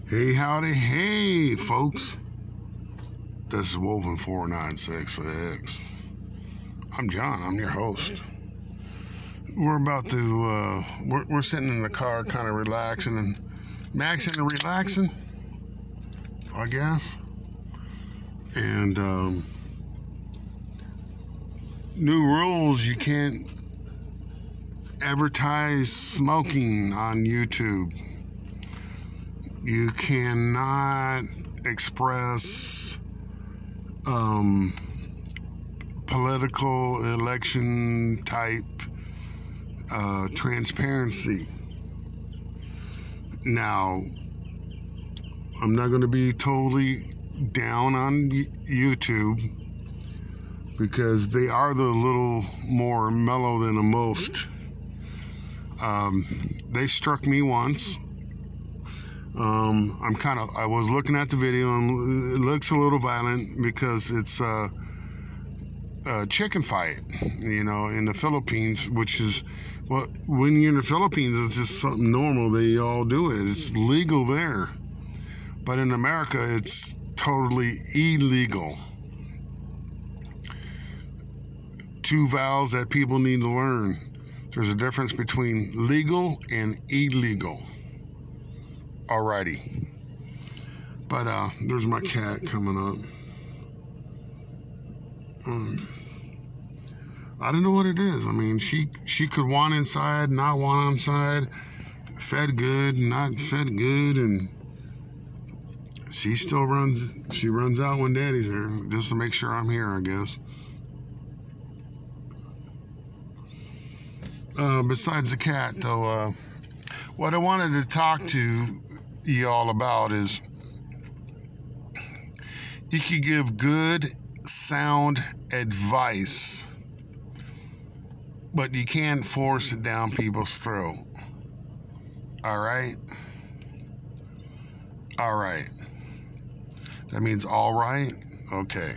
Hey, howdy, hey, folks. This is Woven 496X. I'm John. I'm your host. We're about to, we're sitting in the car kind of relaxing and maxing and relaxing, I guess. And new rules, you can't advertise smoking on YouTube. You cannot express political election type transparency. Now, I'm not going to be totally down on YouTube because they are the little more mellow than the most. They struck me once. I was looking at the video and it looks a little violent because it's a chicken fight, in the Philippines, which is, well, when you're in the Philippines, it's just something normal. They all do it. It's legal there. But in America, it's totally illegal. Two vowels that people need to learn. There's a difference between legal and illegal. Alrighty. But there's my cat coming up. I don't know what it is. I mean, she could want inside, not want inside, fed good, not fed good, and she still runs out when daddy's here, just to make sure I'm here, I guess. Besides the cat, though, what I wanted to talk to y'all about is you can give good, sound advice, but you can't force it down people's throat. All right? All right. That means all right? Okay.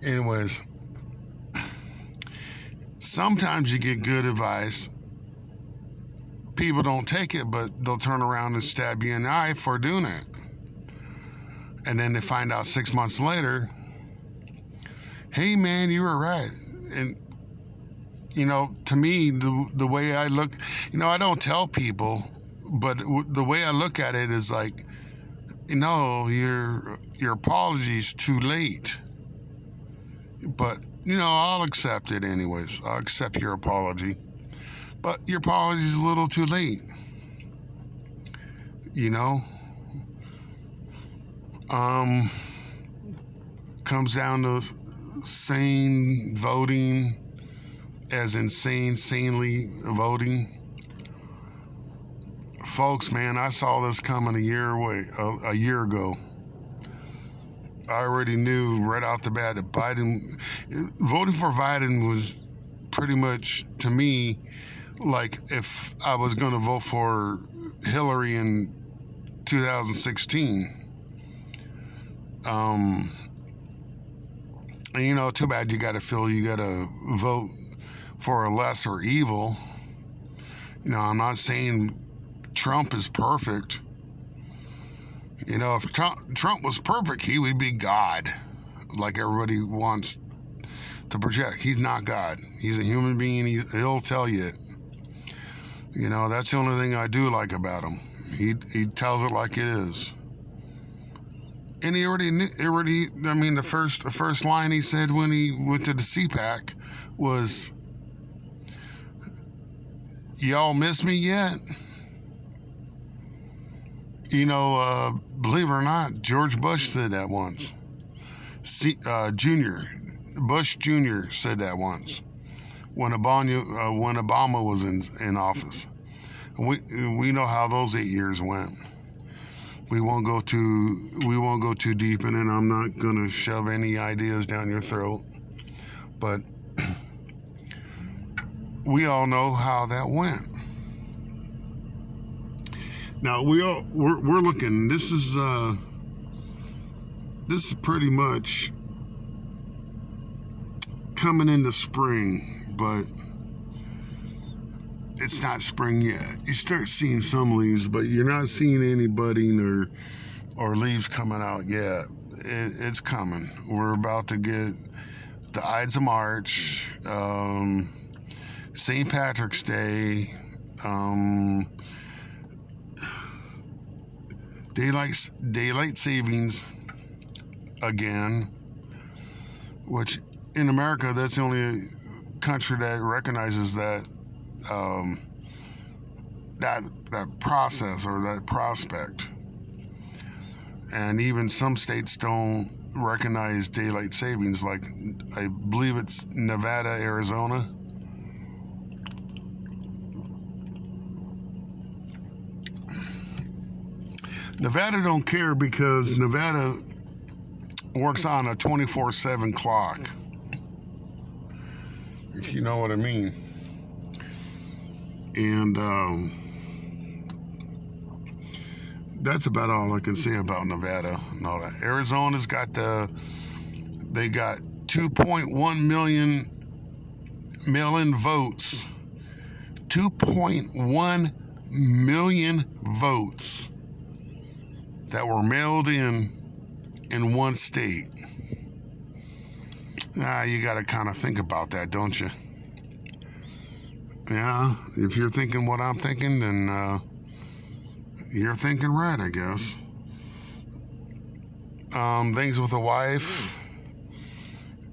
Anyways, sometimes you get good advice. People don't take it, but they'll turn around and stab you in the eye for doing it. And then they find out 6 months later, hey man, you were right. And, to me, the way I look, I don't tell people, but the way I look at it is like, your apology's too late. But, I'll accept it anyways. I'll accept your apology. But your apology is a little too late. Comes down to sane voting, as insanely voting. Folks, man, I saw this coming a year ago. I already knew right off the bat that voting for Biden was pretty much, to me, like if I was going to vote for Hillary in 2016. And too bad you got to vote for a lesser evil. I'm not saying Trump is perfect. If Trump was perfect, he would be God, like everybody wants to project. He's not God. He's a human being. He'll tell you it. That's the only thing I do like about him. He tells it like it is. And he already, the first line he said when he went to the CPAC was, y'all miss me yet? Believe it or not, George Bush said that once. Bush Jr. said that once when Obama was in office. We know how those 8 years went. We won't go too deep in it. I'm not gonna shove any ideas down your throat, but we all know how that went. Now we're looking. This is pretty much coming into spring, but it's not spring yet. You start seeing some leaves, but you're not seeing any budding or or leaves coming out yet. It's coming. We're about to get the Ides of March, St. Patrick's Day, daylight savings again, which in America, that's the only country that recognizes that that process or that prospect. And even some states don't recognize daylight savings, like I believe it's Nevada, Arizona. Nevada don't care because Nevada works on a 24/7 clock, if you know what I mean. And that's about all I can say about Nevada and all that. Arizona's got they got 2.1 million mail-in votes. 2.1 million votes that were mailed in one state. You got to kind of think about that, don't you? Yeah, if you're thinking what I'm thinking, then you're thinking right, I guess. Things with the wife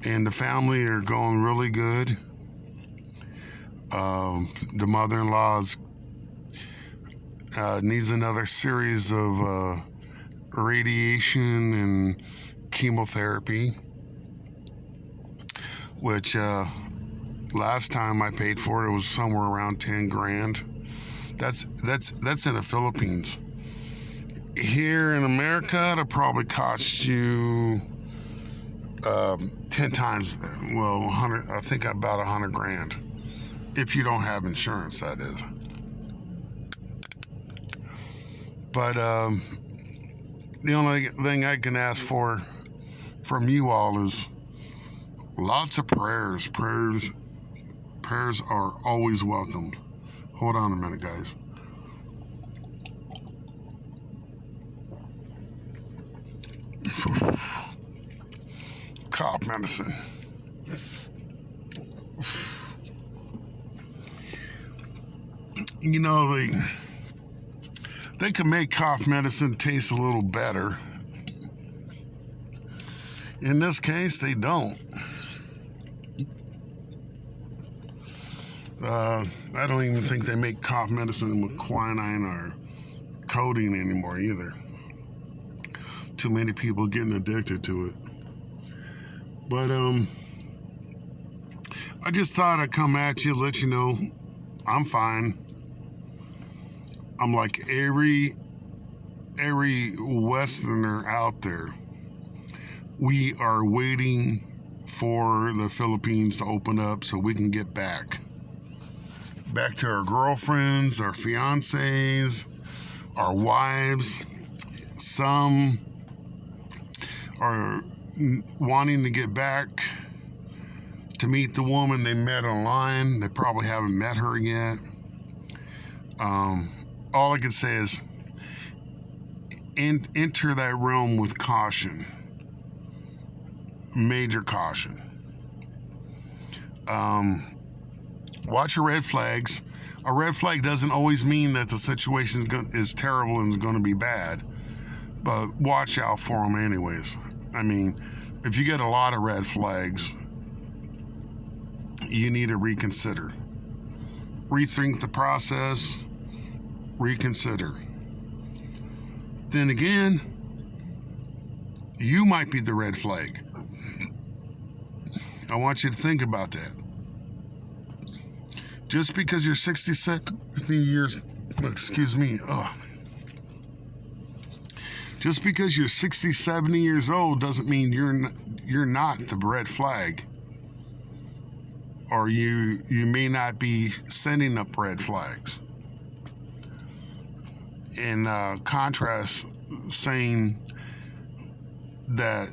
and the family are going really good. The mother-in-law's needs another series of radiation and chemotherapy, which last time I paid for it was somewhere around 10 grand. That's in the Philippines. Here in America, it'll probably cost you 10 times, 100. I think about 100 grand, if you don't have insurance, that is. But the only thing I can ask for from you all is lots of prayers. Prayers are always welcomed. Hold on a minute, guys. Cough medicine. You know, they can make cough medicine taste a little better. In this case, they don't. I don't even think they make cough medicine with quinine or codeine anymore either. Too many people getting addicted to it. But I just thought I'd come at you, let you know I'm fine. I'm like every Westerner out there. We are waiting for the Philippines to open up so we can get back to our girlfriends, our fiancés, our wives. Some are wanting to get back to meet the woman they met online. They probably haven't met her yet. All I can say is enter that realm with caution. Major caution. Watch your red flags. A red flag doesn't always mean that the situation is terrible and is going to be bad, but watch out for them anyways. I mean, if you get a lot of red flags, you need to reconsider. Rethink the process. Reconsider. Then again, you might be the red flag. I want you to think about that. Just because you're 67 years, just because you're 60, 70 years old doesn't mean you're not the red flag. Or you may not be sending up red flags. In contrast, saying that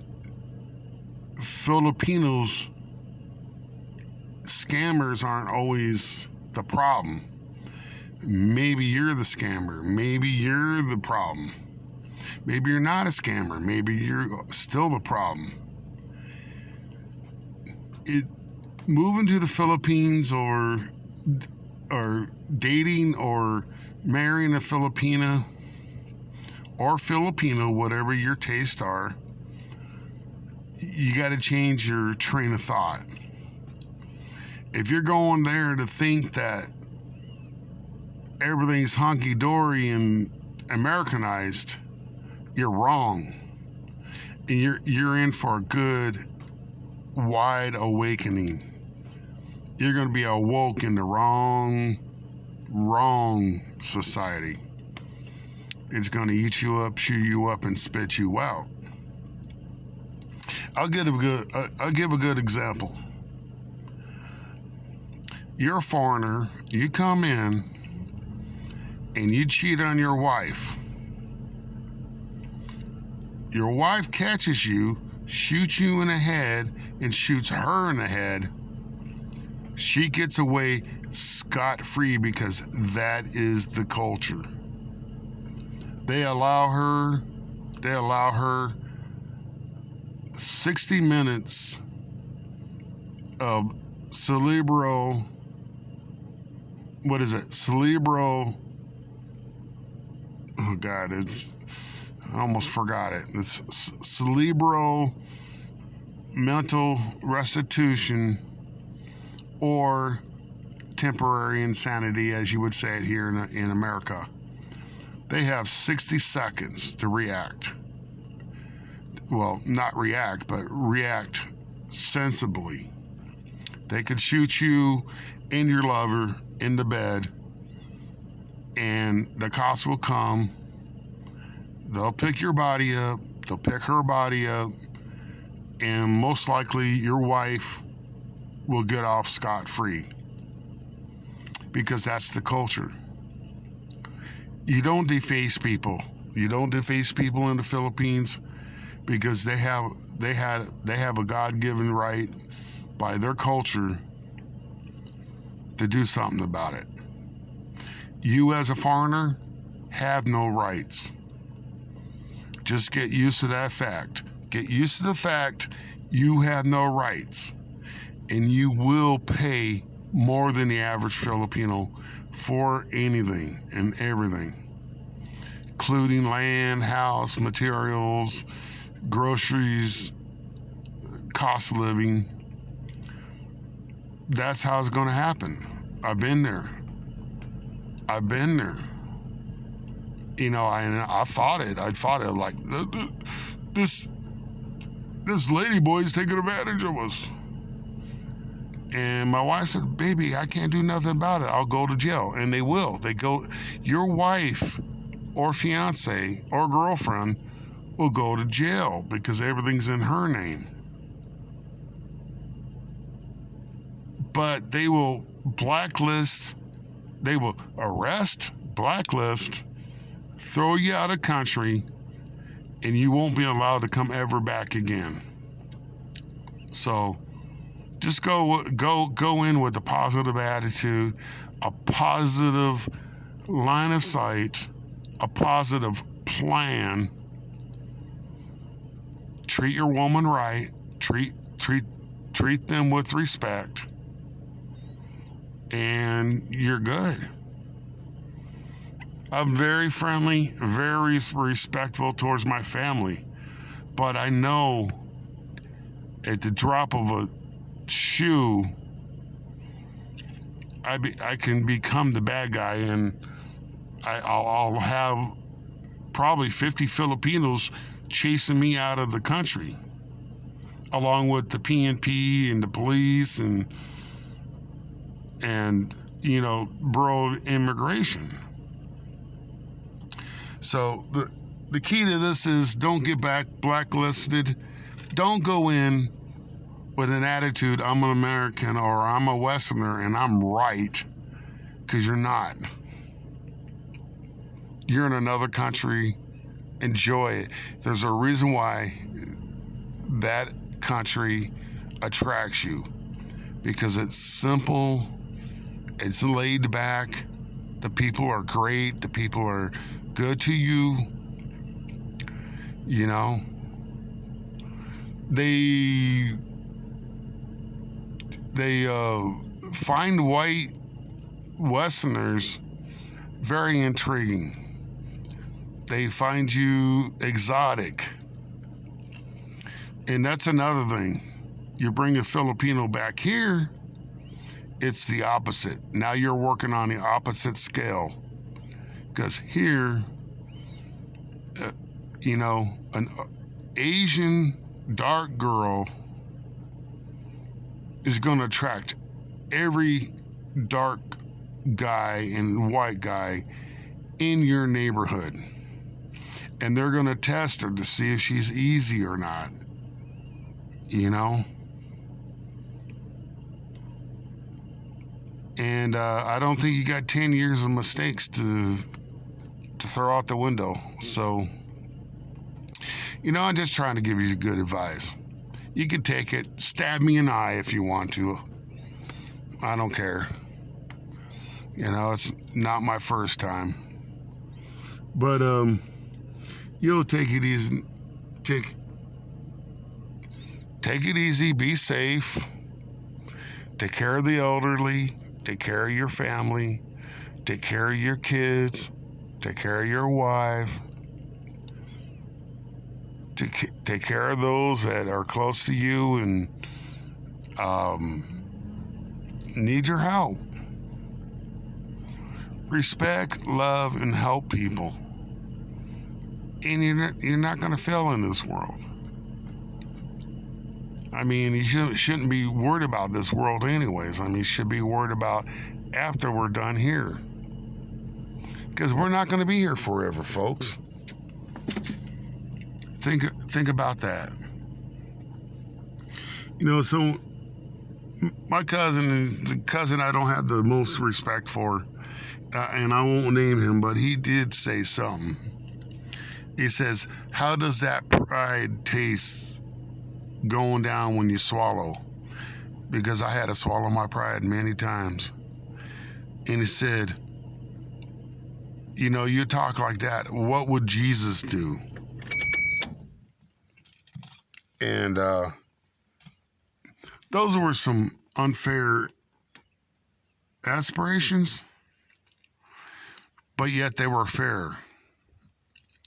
Filipinos scammers aren't always the problem. Maybe you're the scammer. Maybe you're the problem. Maybe you're not a scammer. Maybe you're still the problem. Moving to the Philippines or dating or marrying a Filipina or Filipino, whatever your tastes are, you got to change your train of thought. If you're going there to think that everything's hunky-dory and Americanized, you're wrong. And you're in for a good, wide awakening. You're going to be awoke in the wrong society. It's going to eat you up, chew you up, and spit you out. I'll give a good example. You're a foreigner, you come in, and you cheat on your wife. Your wife catches you, shoots you in the head, and shoots her in the head. She gets away scot-free because that is the culture. They allow her 60 minutes of cerebral, oh God, I almost forgot it. It's cerebral mental restitution or temporary insanity, as you would say it here in America. They have 60 seconds to react. Well, not react, but react sensibly. They could shoot you and your lover in the bed, and the cops will come. They'll pick your body up, they'll pick her body up, and most likely your wife will get off scot-free, because that's the culture. You don't deface people. You don't deface people in the Philippines because they have a God-given right by their culture to do something about it. You as a foreigner have no rights. Just get used to that fact. Get used to the fact you have no rights, and you will pay more than the average Filipino for anything and everything, including land, house, materials, groceries, cost of living. That's how it's going to happen. I've been there. You know, I fought it. Like, this lady boy's taking advantage of us. And my wife said, baby, I can't do nothing about it. I'll go to jail. And they will. Your wife or fiance or girlfriend will go to jail because everything's in her name. But they will blacklist, they will arrest, blacklist, throw you out of country, and you won't be allowed to come ever back again. So just go in with a positive attitude, a positive line of sight, a positive plan. Treat your woman right. Treat them with respect, and you're good. I'm very friendly, very respectful towards my family, but I know at the drop of a shoe, I can become the bad guy, and I'll have probably 50 Filipinos chasing me out of the country, along with the PNP and the police and you know, Bureau of Immigration. So the key to this is don't get blacklisted. Don't go in with an attitude, I'm an American or I'm a Westerner and I'm right, because you're not. You're in another country. Enjoy it. There's a reason why that country attracts you, because it's simple, it's laid back, the people are great, the people are good to you, You know, they find white Westerners very intriguing. They find you exotic. And that's another thing. You bring a Filipino back here, it's the opposite. Now you're working on the opposite scale. Because here, an Asian dark girl is going to attract every dark guy and white guy in your neighborhood. And they're going to test her to see if she's easy or not. And I don't think you got 10 years of mistakes to throw out the window. So, I'm just trying to give you good advice. You can take it. Stab me in the eye if you want to. I don't care. It's not my first time. But, you'll take it easy. Take it easy. Be safe. Take care of the elderly. Take care of your family. Take care of your kids. Take care of your wife. Take care of those that are close to you and need your help. Respect, love, and help people. And you're not going to fail in this world. I mean, you shouldn't be worried about this world anyways. I mean, you should be worried about after we're done here. Because we're not going to be here forever, folks. Think about that. So my cousin, the cousin I don't have the most respect for, and I won't name him, but he did say something. He says, how does that pride taste going down when you swallow? Because I had to swallow my pride many times. And he said, you talk like that. What would Jesus do? And those were some unfair aspirations, but yet they were fair.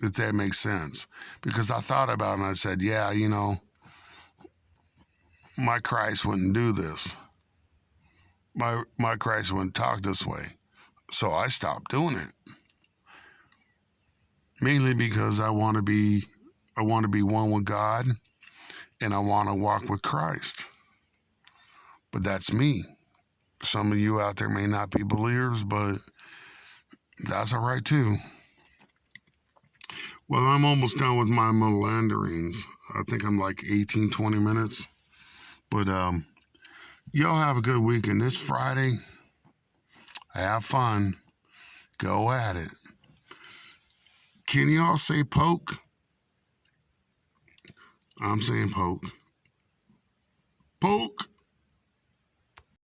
If that makes sense. Because I thought about it and I said, yeah, my Christ wouldn't do this. My Christ wouldn't talk this way. So I stopped doing it. Mainly because I want to be one with God and I want to walk with Christ. But that's me. Some of you out there may not be believers, but that's all right too. Well, I'm almost done with my meanderings. I think I'm like 18, 20 minutes. But y'all have a good weekend. This Friday, have fun. Go at it. Can y'all say poke? I'm saying poke. Poke.